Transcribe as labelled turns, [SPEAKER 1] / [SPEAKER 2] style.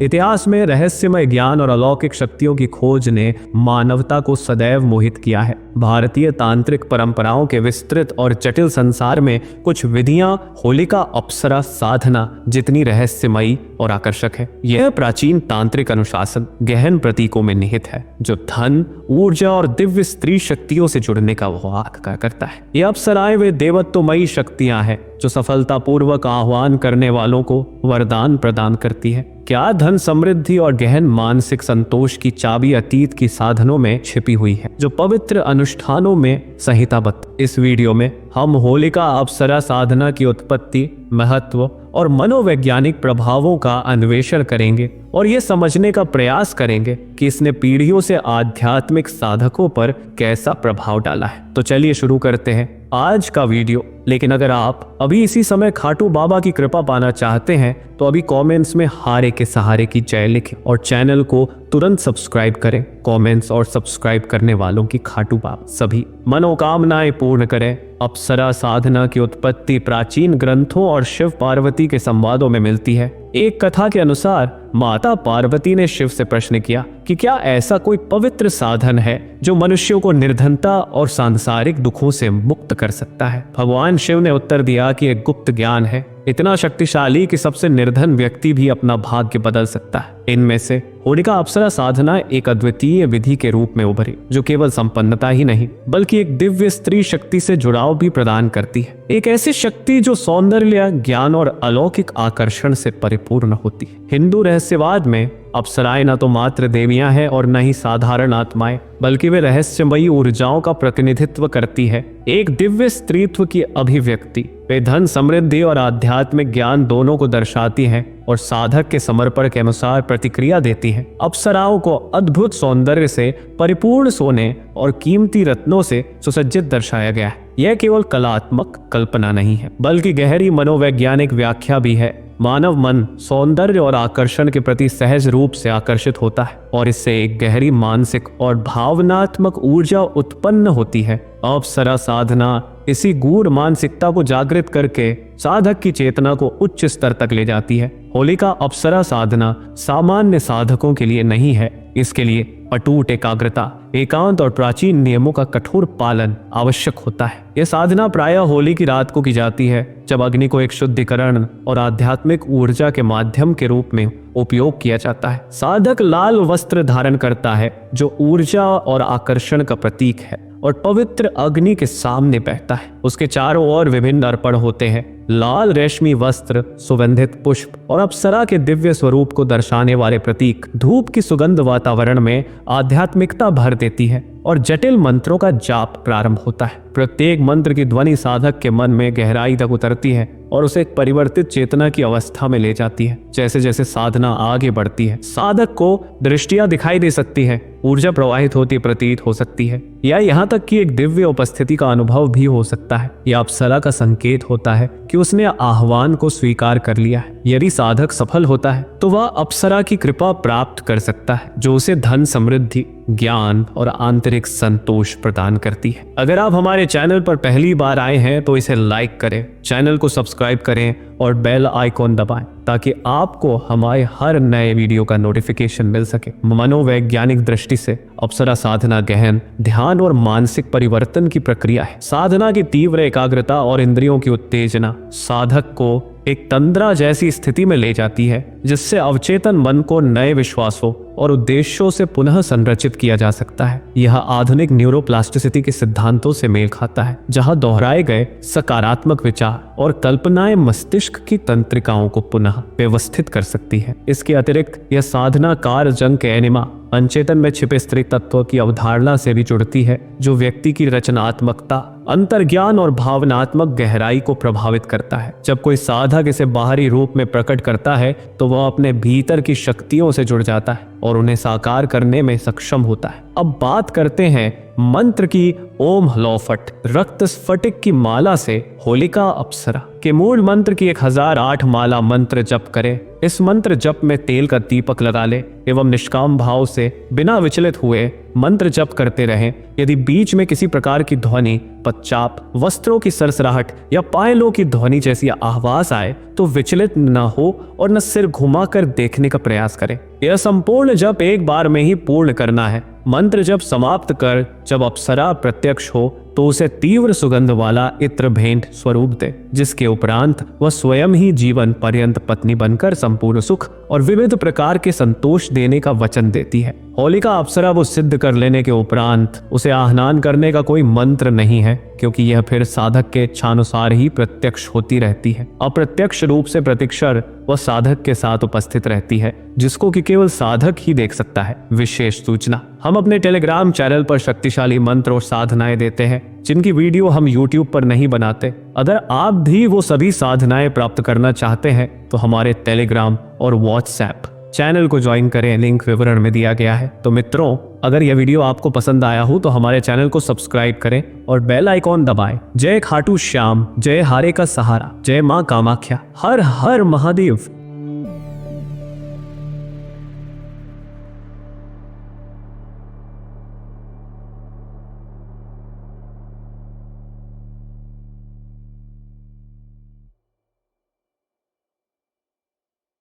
[SPEAKER 1] इतिहास में रहस्यमय ज्ञान और अलौकिक शक्तियों की खोज ने मानवता को सदैव मोहित किया है। भारतीय तांत्रिक परंपराओं के विस्तृत और जटिल संसार में कुछ विधियां होलिका अप्सरा साधना जितनी रहस्यमयी और आकर्षक है। यह प्राचीन तांत्रिक अनुशासन गहन प्रतीकों में निहित है, जो धन, ऊर्जा और दिव्य स्त्री शक्तियों से जुड़ने का वाक करता है। ये अप्सराएं वे देवत्वमयी शक्तियां हैं जो सफलतापूर्वक आह्वान करने वालों को वरदान प्रदान करती है। क्या धन, समृद्धि और गहन मानसिक संतोष की चाबी अतीत की साधनों में छिपी हुई है, जो पवित्र अनुष्ठानों में संहिताबद्ध। इस वीडियो में हम होलिका अप्सरा साधना की उत्पत्ति, महत्व और मनोवैज्ञानिक प्रभावों का अन्वेषण करेंगे और ये समझने का प्रयास करेंगे कि इसने पीढ़ियों से आध्यात्मिक साधकों पर कैसा प्रभाव डाला है। तो चलिए शुरू करते हैं आज का वीडियो। लेकिन अगर आप अभी इसी समय खाटू बाबा की कृपा पाना चाहते हैं तो अभी कमेंट्स में हारे के सहारे की जय लिखें और चैनल को तुरंत सब्सक्राइब करें। कमेंट्स और सब्सक्राइब करने वालों की खाटू बाबा सभी मनोकामनाएं पूर्ण करें। अप्सरा साधना की उत्पत्ति प्राचीन ग्रंथों और शिव पार्वती के संवादों में मिलती है। एक कथा के अनुसार माता पार्वती ने शिव से प्रश्न किया कि क्या ऐसा कोई पवित्र साधन है जो मनुष्यों को निर्धनता और सांसारिक दुखों से मुक्त कर सकता है। भगवान शिव ने उत्तर दिया कि एक गुप्त ज्ञान है, इतना शक्तिशाली कि सबसे निर्धन व्यक्ति भी अपना भाग्य बदल सकता है। इनमें से होलिका अप्सरा साधना एक अद्वितीय विधि के रूप में उभरी, जो केवल संपन्नता ही नहीं बल्कि एक दिव्य स्त्री शक्ति से जुड़ाव भी प्रदान करती है। एक ऐसी शक्ति जो सौंदर्य, ज्ञान और अलौकिक आकर्षण से परिपूर्ण होती है। हिंदू रहस्यवाद में अप्सराएं न तो मात्र देवियां हैं और न ही साधारण आत्माएं, बल्कि वे रहस्यमयी ऊर्जाओं का प्रतिनिधित्व करती है, एक दिव्य स्त्रीत्व की अभिव्यक्ति। वे धन, समृद्धि और आध्यात्मिक ज्ञान दोनों को दर्शाती हैं और साधक के समर्पण के अनुसार प्रतिक्रिया देती हैं। अप्सराओं को अद्भुत सौंदर्य से परिपूर्ण सोने और कीमती रत्नों से सुसज्जित दर्शाया गया है। यह केवल कलात्मक कल्पना नहीं है बल्कि गहरी मनोवैज्ञानिक व्याख्या भी है। मानव मन सौंदर्य और आकर्षण के प्रति सहज रूप से आकर्षित होता है और इससे एक गहरी मानसिक और भावनात्मक ऊर्जा उत्पन्न होती है। अप्सरा साधना इसी गूढ़ मानसिकता को जागृत करके साधक की चेतना को उच्च स्तर तक ले जाती है। होलिका अप्सरा साधना सामान्य साधकों के लिए नहीं है, इसके लिए अटूट एकाग्रता, एकांत और प्राचीन नियमों का कठोर पालन आवश्यक होता है। यह साधना प्रायः होली की रात को की जाती है, जब अग्नि को एक शुद्धिकरण और आध्यात्मिक ऊर्जा के माध्यम के रूप में उपयोग किया जाता है। साधक लाल वस्त्र धारण करता है जो ऊर्जा और आकर्षण का प्रतीक है और पवित्र अग्नि के सामने बैठता है। उसके चारों ओर विभिन्न अर्पण होते हैं। लाल रेशमी वस्त्र, सुगंधित पुष्प और अप्सरा के दिव्य स्वरूप को दर्शाने वाले प्रतीक। धूप की सुगंध वातावरण में आध्यात्मिकता भर देती है और जटिल मंत्रों का जाप प्रारंभ होता है। प्रत्येक मंत्र की ध्वनि साधक के मन में गहराई तक उतरती है और उसे एक परिवर्तित चेतना की अवस्था में ले जाती है। जैसे जैसे साधना आगे बढ़ती है, साधक को दृष्टियां दिखाई दे सकती है, ऊर्जा प्रवाहित होती प्रतीत हो सकती है, या यहाँ तक कि एक दिव्य उपस्थिति का अनुभव भी हो सकता है। यह अप्सरा का संकेत होता है कि उसने आह्वान को स्वीकार कर लिया है। यदि साधक सफल होता है तो वह अप्सरा की कृपा प्राप्त कर सकता है, जो उसे धन, समृद्धि, ज्ञान और आंतरिक संतोष प्रदान करती है। अगर आप हमारे चैनल पर पहली बार आए हैं तो इसे लाइक करें, चैनल को सब्सक्राइब करें और बेल आइकॉन दबाएं ताकि आपको हमारे हर नए वीडियो का नोटिफिकेशन मिल सके। मनोवैज्ञानिक दृष्टि से अप्सरा साधना गहन ध्यान और मानसिक परिवर्तन की प्रक्रिया है। साधना की तीव्र एकाग्रता और इंद्रियों की उत्तेजना साधक को एक तंद्रा जैसी स्थिति में ले जाती है, जिससे अवचेतन मन को नए विश्वासों और उद्देश्यों से पुनः संरचित किया जा सकता है। यह आधुनिक न्यूरोप्लास्टिसिटी के सिद्धांतों से मेल खाता है, जहां दोहराए गए सकारात्मक विचार और कल्पनाएं मस्तिष्क की तंत्रिकाओं को पुनः व्यवस्थित कर सकती है। इसके अतिरिक्त यह साधना कार्य जंग के एनिमा अनचेतन में छिपे स्त्री तत्व की अवधारणा से भी जुड़ती है, जो व्यक्ति की रचनात्मकता, अंतर्ज्ञान और भावनात्मक गहराई को प्रभावित करता है। जब कोई साधक इसे बाहरी रूप में प्रकट करता है तो वह अपने भीतर की शक्तियों से जुड़ जाता है और उन्हें साकार करने में सक्षम होता है। अब बात करते हैं मंत्र की ओम हलौफट रक्त स्फटिक की माला से होलिका अप्सरा के मूल मंत्र की 1008 माला मंत्र जप करे। इस मंत्र जप में तेल का दीपक लगा ले एवं निष्काम भाव से बिना विचलित हुए मंत्र जप करते रहें। यदि बीच में किसी प्रकार की ध्वनि, पश्चाप, वस्त्रों की सरसराहट या पायलों की ध्वनि जैसी आवाज आए तो विचलित न हो और न सिर घुमाकर देखने का प्रयास करें। यह संपूर्ण जप एक बार में ही पूर्ण करना है। मंत्र जप समाप्त कर जब अप्सरा प्रत्यक्ष हो तो उसे तीव्र सुगंध वाला इत्र भेंट स्वरूप दे, जिसके उपरांत वह स्वयं ही जीवन पर्यंत पत्नी बनकर संपूर्ण सुख और विविध प्रकार के संतोष देने का वचन देती है। होलिका अप्सरा वो सिद्ध कर लेने के उपरांत उसे आह्वान करने का कोई मंत्र नहीं है, क्योंकि यह फिर साधक के इच्छानुसार ही प्रत्यक्ष होती रहती है। अप्रत्यक्ष रूप से प्रतिक्षण वह साधक के साथ उपस्थित रहती है, जिसको कि केवल साधक ही देख सकता है। विशेष सूचना, हम अपने टेलीग्राम चैनल पर शक्तिशाली मंत्र और साधनाएं देते हैं, जिनकी वीडियो हम YouTube पर नहीं बनाते। अगर आप भी वो सभी साधनाएं प्राप्त करना चाहते हैं तो हमारे टेलीग्राम और व्हाट्सएप चैनल को ज्वाइन करें, लिंक विवरण में दिया गया है। तो मित्रों, अगर यह वीडियो आपको पसंद आया हो तो हमारे चैनल को सब्सक्राइब करें और बेल आइकॉन दबाएं। जय खाटू श्याम, जय हारे का सहारा, जय मां कामाख्या, हर हर महादेव।